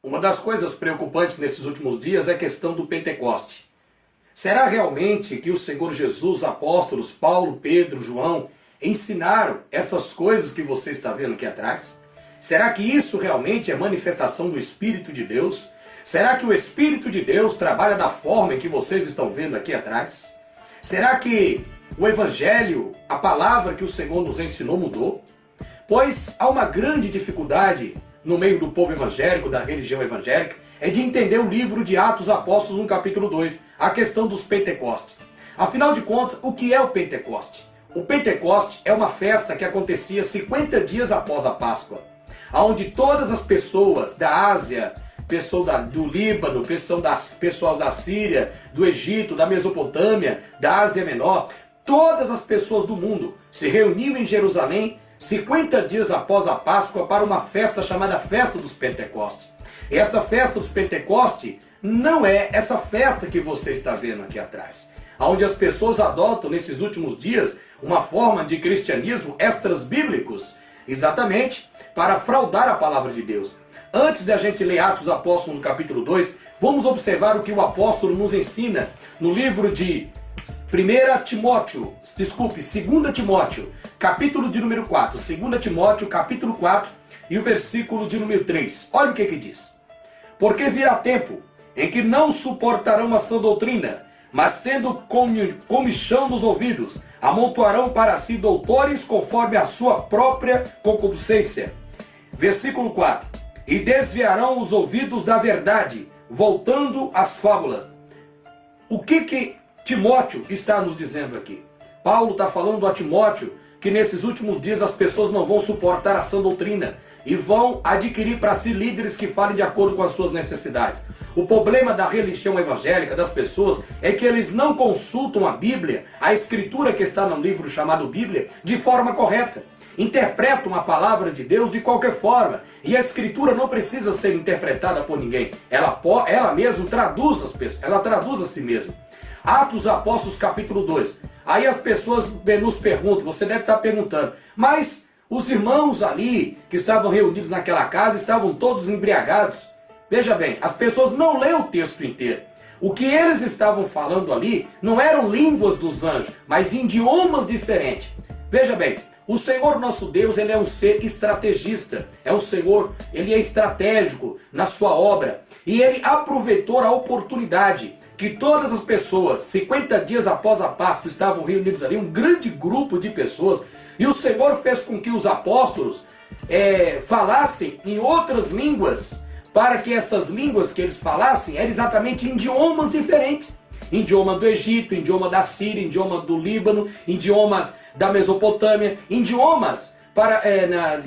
Uma das coisas preocupantes nesses últimos dias é a questão do Pentecoste. Será realmente que o Senhor Jesus, apóstolos Paulo, Pedro, João, ensinaram essas coisas que você está vendo aqui atrás? Será que isso realmente é manifestação do Espírito de Deus? Será que o Espírito de Deus trabalha da forma em que vocês estão vendo aqui atrás? Será que o Evangelho, a palavra que o Senhor nos ensinou, mudou? Pois há uma grande dificuldade no meio do povo evangélico, da religião evangélica, é de entender o livro de Atos Apóstolos no capítulo 2, a questão dos Pentecostes. Afinal de contas, o que é o Pentecoste? O Pentecoste é uma festa que acontecia 50 dias após a Páscoa, onde todas as pessoas da Ásia, pessoal do Líbano, pessoal da Síria, do Egito, da Mesopotâmia, da Ásia Menor, todas as pessoas do mundo se reuniam em Jerusalém 50 dias após a Páscoa para uma festa chamada Festa dos Pentecostes. E esta Festa dos Pentecostes não é essa festa que você está vendo aqui atrás, onde as pessoas adotam nesses últimos dias uma forma de cristianismo extras-bíblicos, exatamente para fraudar a palavra de Deus. Antes de a gente ler Atos Apóstolos no capítulo 2, vamos observar o que o apóstolo nos ensina no livro de 2 Timóteo, capítulo de número 4. 2 Timóteo, capítulo 4 e o versículo de número 3. Olha o que diz. Porque virá tempo em que não suportarão a sã doutrina, mas tendo comichão nos ouvidos, amontoarão para si doutores conforme a sua própria concupiscência. Versículo 4. E desviarão os ouvidos da verdade, voltando às fábulas. O que Timóteo está nos dizendo aqui? Paulo está falando a Timóteo que nesses últimos dias as pessoas não vão suportar a sã doutrina e vão adquirir para si líderes que falem de acordo com as suas necessidades. O problema da religião evangélica, das pessoas, é que eles não consultam a Bíblia, a escritura que está no livro chamado Bíblia, de forma correta. Interpretam a palavra de Deus de qualquer forma. E a escritura não precisa ser interpretada por ninguém. Ela mesma traduz as pessoas, ela traduz a si mesma. Atos Apóstolos capítulo 2. Aí as pessoas nos perguntam, você deve estar perguntando, mas os irmãos ali que estavam reunidos naquela casa estavam todos embriagados. Veja bem, as pessoas não leem o texto inteiro. O que eles estavam falando ali não eram línguas dos anjos, mas idiomas diferentes. Veja bem, o Senhor nosso Deus, ele é um ser estrategista, é um Senhor, ele é estratégico na sua obra. E ele aproveitou a oportunidade que todas as pessoas, 50 dias após a Páscoa, estavam reunidos ali, um grande grupo de pessoas, e o Senhor fez com que os apóstolos falassem em outras línguas, para que essas línguas que eles falassem eram exatamente idiomas diferentes. Idioma do Egito, idioma da Síria, idioma do Líbano, idiomas da Mesopotâmia, idiomas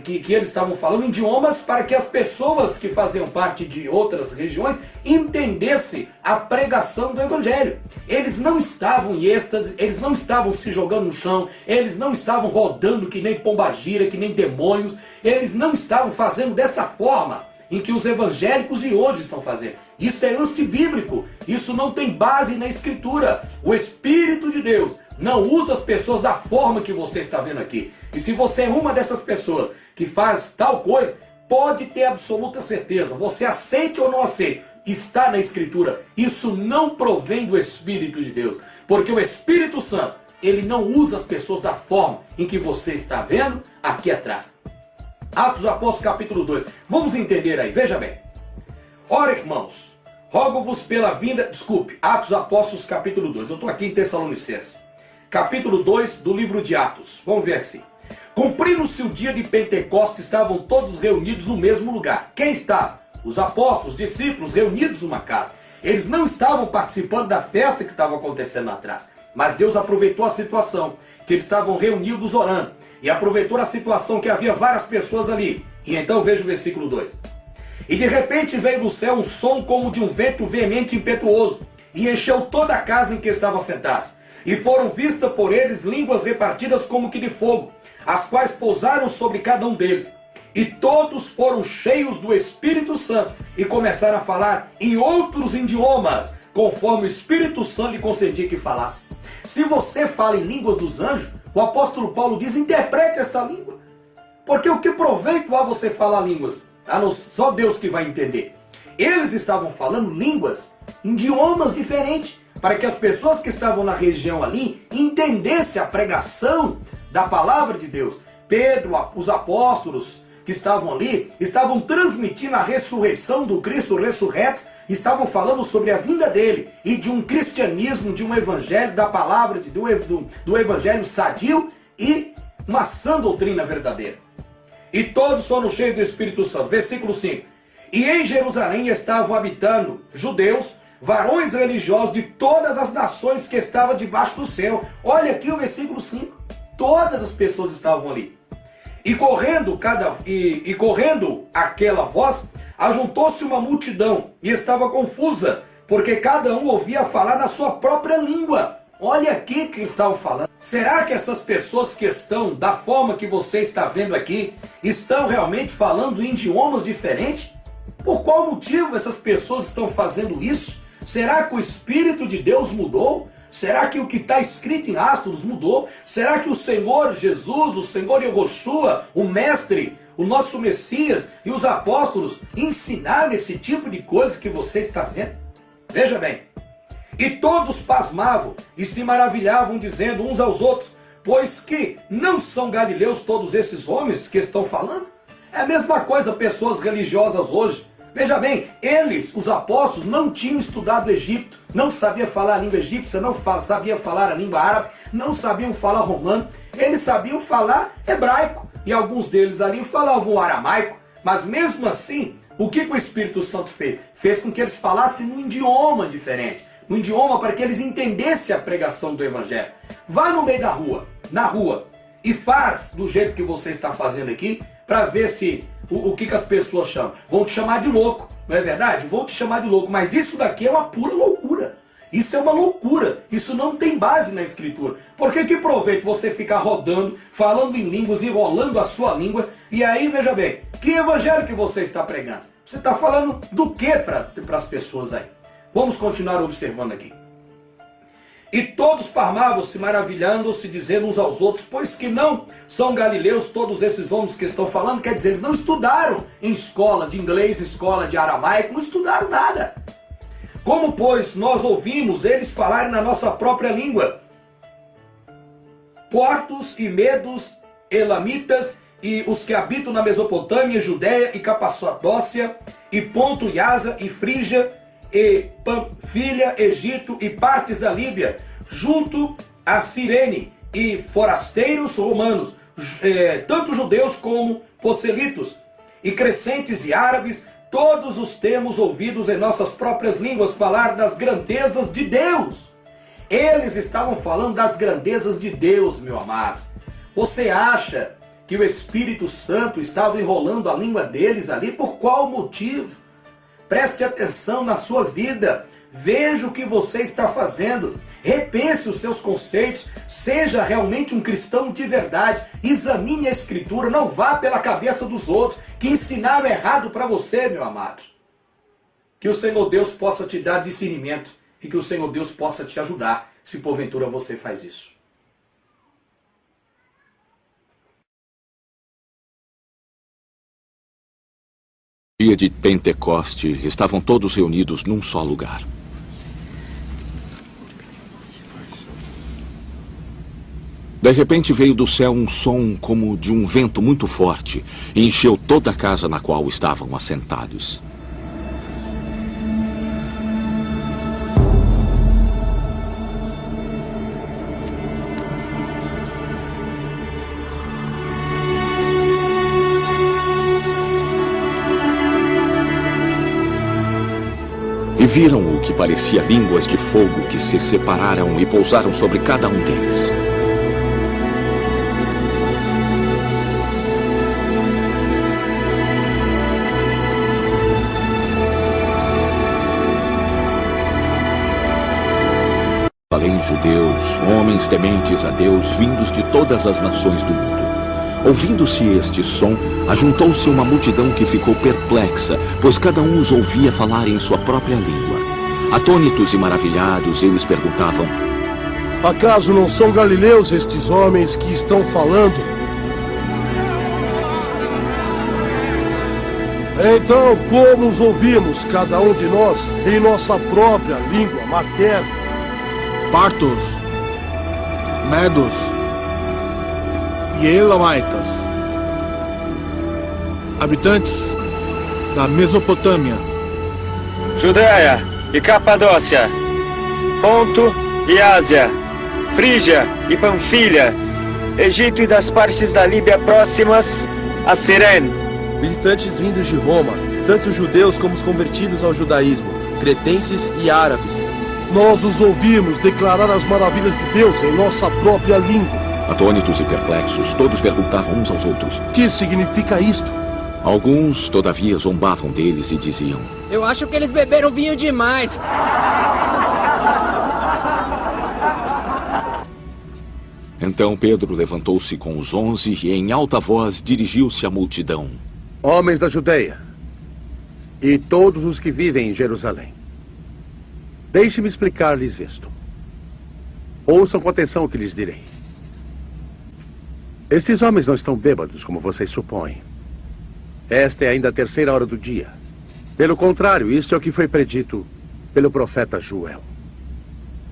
que eles estavam falando, idiomas para que as pessoas que faziam parte de outras regiões entendessem a pregação do Evangelho. Eles não estavam em êxtase, eles não estavam se jogando no chão, eles não estavam rodando que nem pombagira, que nem demônios, eles não estavam fazendo dessa forma em que os evangélicos de hoje estão fazendo. Isso é antibíblico, isso não tem base na Escritura. O Espírito de Deus não usa as pessoas da forma que você está vendo aqui. E se você é uma dessas pessoas que faz tal coisa, pode ter absoluta certeza, você aceite ou não aceite, está na Escritura. Isso não provém do Espírito de Deus, porque o Espírito Santo, ele não usa as pessoas da forma em que você está vendo aqui atrás. Atos Apóstolos capítulo 2. Vamos entender aí, veja bem. Ora, irmãos, rogo-vos pela vinda... Atos Apóstolos capítulo 2. Eu estou aqui em Tessalonicenses. Capítulo 2 do livro de Atos. Vamos ver aqui. Cumprindo-se o dia de Pentecostes, estavam todos reunidos no mesmo lugar. Quem estava? Os apóstolos, os discípulos, reunidos numa casa. Eles não estavam participando da festa que estava acontecendo lá atrás. Mas Deus aproveitou a situação, que eles estavam reunidos orando. E aproveitou a situação que havia várias pessoas ali. E então veja o versículo 2. E de repente veio do céu um som como de um vento veemente e impetuoso, e encheu toda a casa em que estavam sentados. E foram vistas por eles línguas repartidas como que de fogo, as quais pousaram sobre cada um deles. E todos foram cheios do Espírito Santo, e começaram a falar em outros idiomas, conforme o Espírito Santo lhe concedia que falasse. Se você fala em línguas dos anjos, o apóstolo Paulo diz, interprete essa língua. Porque o que proveito há você falar línguas? Só Deus que vai entender. Eles estavam falando línguas, idiomas diferentes, para que as pessoas que estavam na região ali entendessem a pregação da palavra de Deus. Pedro, os apóstolos que estavam ali, estavam transmitindo a ressurreição do Cristo ressurreto, estavam falando sobre a vinda dele e de um cristianismo, de um evangelho da palavra, do evangelho sadio e uma sã doutrina verdadeira. E todos foram cheios do Espírito Santo. Versículo 5. E em Jerusalém estavam habitando judeus, varões religiosos de todas as nações que estavam debaixo do céu. Olha aqui o versículo 5. Todas as pessoas estavam ali. E correndo aquela voz, ajuntou-se uma multidão e estava confusa, porque cada um ouvia falar na sua própria língua. Olha aqui que estavam falando. Será que essas pessoas que estão, da forma que você está vendo aqui, estão realmente falando em idiomas diferentes? Por qual motivo essas pessoas estão fazendo isso? Será que o Espírito de Deus mudou? Será que o que está escrito em Atos mudou? Será que o Senhor Jesus, o Senhor Yehoshua, o Mestre, o nosso Messias e os apóstolos ensinaram esse tipo de coisa que você está vendo? Veja bem. E todos pasmavam e se maravilhavam, dizendo uns aos outros, pois que não são galileus todos esses homens que estão falando? É a mesma coisa pessoas religiosas hoje. Veja bem, eles, os apóstolos, não tinham estudado o Egito, não sabiam falar a língua egípcia, não sabiam falar a língua árabe, não sabiam falar romano, eles sabiam falar hebraico, e alguns deles ali falavam o aramaico, mas mesmo assim, o que o Espírito Santo fez? Fez com que eles falassem num idioma diferente, num idioma para que eles entendessem a pregação do Evangelho. Vá no meio da rua, na rua, e faz do jeito que você está fazendo aqui, para ver se o que as pessoas chamam. Vão te chamar de louco, não é verdade? Vão te chamar de louco, mas isso daqui é uma pura loucura. Isso é uma loucura, isso não tem base na Escritura. Por que proveito você ficar rodando, falando em línguas, enrolando a sua língua, e aí, veja bem, que evangelho que você está pregando? Você está falando do que para as pessoas aí? Vamos continuar observando aqui. E todos pasmavam-se, maravilhando-se, dizendo uns aos outros, pois que não são galileus todos esses homens que estão falando? Quer dizer, eles não estudaram em escola de inglês, escola de aramaico, não estudaram nada. Como, pois, nós ouvimos eles falarem na nossa própria língua? Portos e medos, elamitas, e os que habitam na Mesopotâmia, Judéia e Capaçodócia, e Ponto e Ásia e Frígia, e Panfilha, Egito e partes da Líbia, junto a Cirene, e forasteiros romanos, tanto judeus como proselitos, e crescentes e árabes, todos os temos ouvidos em nossas próprias línguas falar das grandezas de Deus. Eles estavam falando das grandezas de Deus, meu amado. Você acha que o Espírito Santo estava enrolando a língua deles ali? Por qual motivo? Preste atenção na sua vida. Veja o que você está fazendo. Repense os seus conceitos. Seja realmente um cristão de verdade. Examine a Escritura. Não vá pela cabeça dos outros que ensinaram errado para você, meu amado. Que o Senhor Deus possa te dar discernimento e que o Senhor Deus possa te ajudar, se porventura você faz isso. Dia de Pentecoste, estavam todos reunidos num só lugar. De repente veio do céu um som como de um vento muito forte e encheu toda a casa na qual estavam assentados. E viram o que parecia línguas de fogo que se separaram e pousaram sobre cada um deles. Além judeus, homens tementes a Deus, vindos de todas as nações do mundo. Ouvindo-se este som, ajuntou-se uma multidão que ficou perplexa, pois cada um os ouvia falar em sua própria língua. Atônitos e maravilhados, eles perguntavam: acaso não são galileus estes homens que estão falando? Então, como os ouvimos, cada um de nós, em nossa própria língua materna? Partos, Medos e Elamitas, habitantes da Mesopotâmia, Judéia e Capadócia, Ponto e Ásia, Frígia e Panfilha, Egito e das partes da Líbia próximas a Cirene. Visitantes vindos de Roma, tanto judeus como os convertidos ao judaísmo, cretenses e árabes. Nós os ouvimos declarar as maravilhas de Deus em nossa própria língua. Atônitos e perplexos, todos perguntavam uns aos outros: Que significa isto? Alguns, todavia, zombavam deles e diziam: Eu acho que eles beberam vinho demais. Então Pedro levantou-se com os 11 e em alta voz dirigiu-se à multidão. Homens da Judeia e todos os que vivem em Jerusalém, deixe-me explicar-lhes isto. Ouçam com atenção o que lhes direi. Estes homens não estão bêbados, como vocês supõem. Esta é ainda a 3ª hora do dia. Pelo contrário, isto é o que foi predito pelo profeta Joel.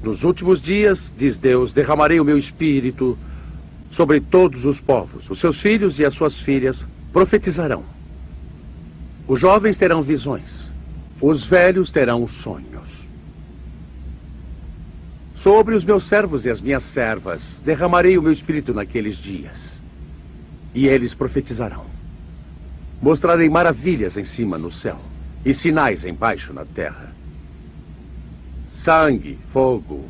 Nos últimos dias, diz Deus, derramarei o meu espírito sobre todos os povos. Os seus filhos e as suas filhas profetizarão. Os jovens terão visões. Os velhos terão sonhos. Sobre os meus servos e as minhas servas derramarei o meu espírito naqueles dias. E eles profetizarão. Mostrarei maravilhas em cima no céu e sinais embaixo na terra. Sangue, fogo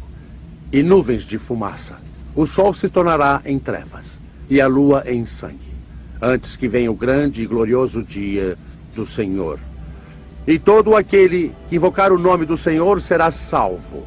e nuvens de fumaça. O sol se tornará em trevas e a lua em sangue, antes que venha o grande e glorioso dia do Senhor. E todo aquele que invocar o nome do Senhor será salvo.